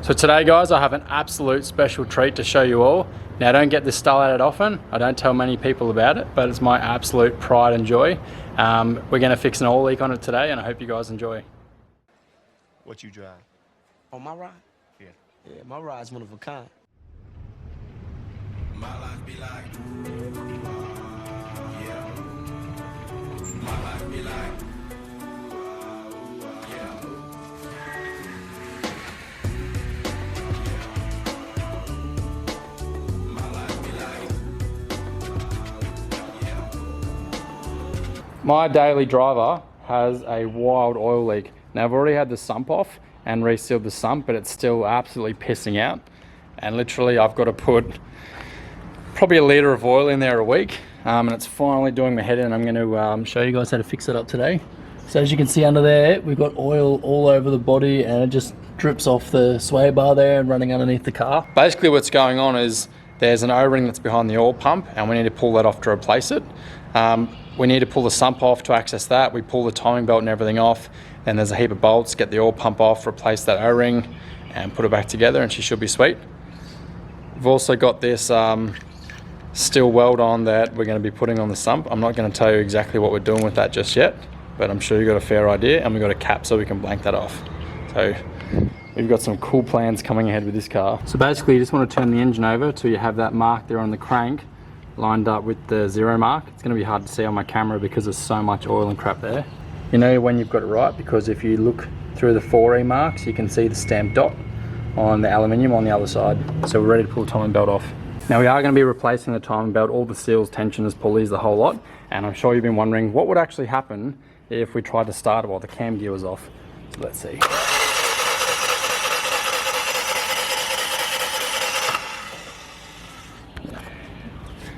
So today guys, I have an absolute special treat to show you all. Now I don't get this Starlet often, I don't tell many people about it, but it's my absolute pride and joy. We're going to fix an oil leak on it today and I hope you guys enjoy. What you drive? On my ride? Yeah. Yeah, my ride's one of a kind. My life be like, yeah. My life be like, yeah. My life be like, yeah. My daily driver has a wild oil leak. Now I've already had the sump off and resealed the sump, but it's still absolutely pissing out. And literally I've got to put probably a litre of oil in there a week, and it's finally doing my head in. I'm going to show you guys how to fix it up today. So as you can see under there, we've got oil all over the body and it just drips off the sway bar there and running underneath the car. Basically what's going on is there's an O-ring that's behind the oil pump and we need to pull that off to replace it. We need to pull the sump off to access that. We pull the timing belt and everything off. Then there's a heap of bolts, get the oil pump off, replace that O-ring and put it back together and she should be sweet. We've also got this steel weld on that we're going to be putting on the sump. I'm not going to tell you exactly what we're doing with that just yet, but I'm sure you got a fair idea, and we've got a cap so we can blank that off. So we've got some cool plans coming ahead with this car. So basically you just want to turn the engine over till you have that mark there on the crank lined up with the 0 mark. It's going to be hard to see on my camera because there's so much oil and crap there. You know when you've got it right because if you look through the 4E marks you can see the stamped dot on the aluminium on the other side. So we're ready to pull the timing belt off. Now we are going to be replacing the timing belt, all the seals, tensioners, pulleys, the whole lot. And I'm sure you've been wondering what would actually happen if we tried to start it while the cam gear was off. So let's see.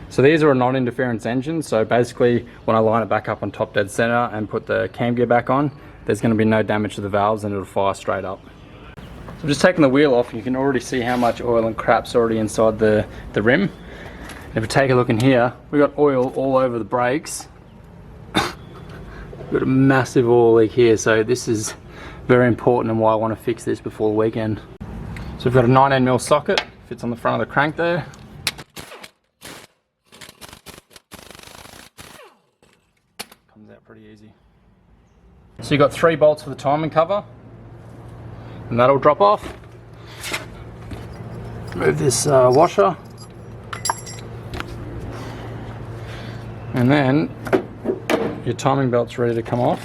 So these are a non-interference engine. So basically when I line it back up on top dead center and put the cam gear back on, there's going to be no damage to the valves and it'll fire straight up. I'm just taking the wheel off and you can already see how much oil and crap's already inside the rim. And if we take a look in here, we've got oil all over the brakes. We've got a massive oil leak here, so this is very important and why I want to fix this before the weekend. So we've got a 19mm socket, fits on the front of the crank there. Comes out pretty easy. So you've got 3 bolts for the timing cover. And that'll drop off. Move this washer. And then your timing belt's ready to come off.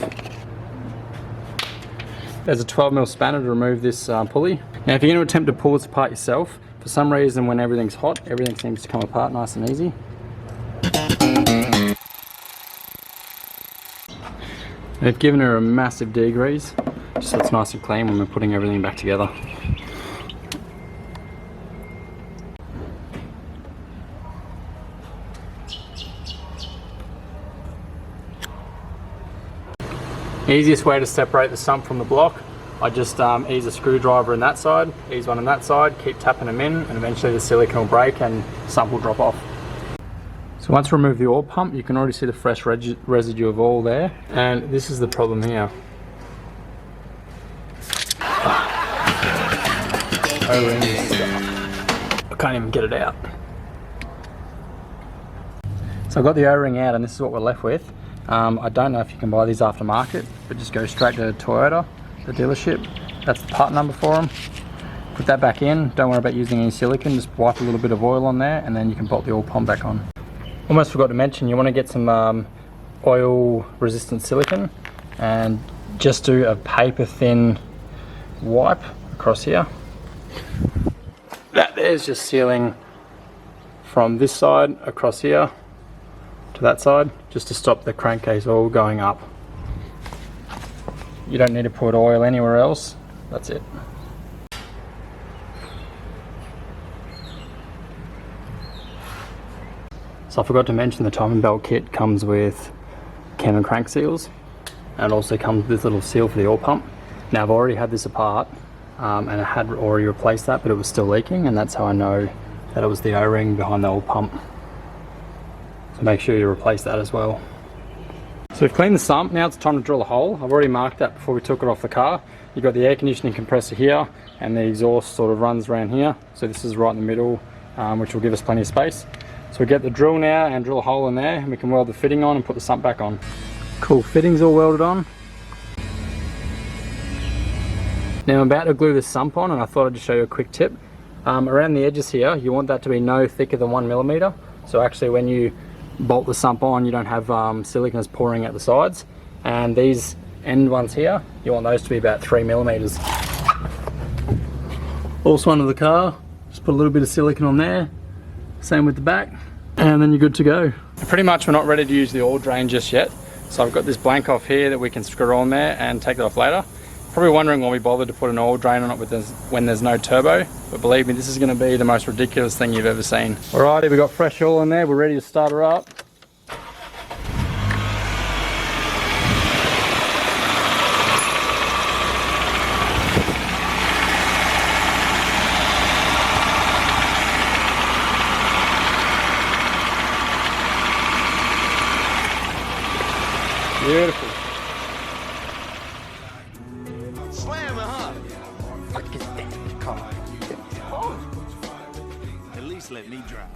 There's a 12mm spanner to remove this pulley. Now if you're going to attempt to pull this apart yourself, for some reason when everything's hot, everything seems to come apart nice and easy. They've given her a massive degrease, just so it's nice and clean when we're putting everything back together. Easiest way to separate the sump from the block, I just ease a screwdriver in that side, ease one on that side, keep tapping them in, and eventually the silicone will break and the sump will drop off. So once we remove the oil pump, you can already see the fresh residue of oil there, and this is the problem here. O-ring is stuck. I can't even get it out. So I've got the O-ring out and this is what we're left with. I don't know if you can buy these aftermarket, but just go straight to Toyota, the dealership. That's the part number for them. Put that back in, don't worry about using any silicone, just wipe a little bit of oil on there and then you can bolt the oil pump back on. Almost forgot to mention, you want to get some oil resistant silicone and just do a paper thin wipe across here. That there's just sealing from this side across here to that side, just to stop the crankcase oil going up. You don't need to put oil anywhere else, that's it. So I forgot to mention the timing belt kit comes with cam and crank seals, and it also comes with this little seal for the oil pump. Now I've already had this apart and I had already replaced that, but it was still leaking, and that's how I know that it was the O-ring behind the oil pump. So make sure you replace that as well. So we've cleaned the sump, now it's time to drill a hole. I've already marked that before we took it off the car. You've got the air conditioning compressor here, and the exhaust sort of runs around here. So this is right in the middle, which will give us plenty of space. So we get the drill now and drill a hole in there, and we can weld the fitting on and put the sump back on. Cool, fitting's all welded on. Now I'm about to glue this sump on, and I thought I'd just show you a quick tip. Around the edges here, you want that to be no thicker than 1mm. So actually when you bolt the sump on, you don't have silicone pouring at the sides. And these end ones here, you want those to be about 3mm. Also under the car, just put a little bit of silicone on there. Same with the back, and then you're good to go. Pretty much we're not ready to use the oil drain just yet. So I've got this blank off here that we can screw on there and take it off later. Probably wondering why we bothered to put an oil drain on it when there's no turbo, but believe me, this is going to be the most ridiculous thing you've ever seen. Alrighty, we've got fresh oil in there, we're ready to start her up. Beautiful. Slamming, huh? Fuck is that car? At least let me drive.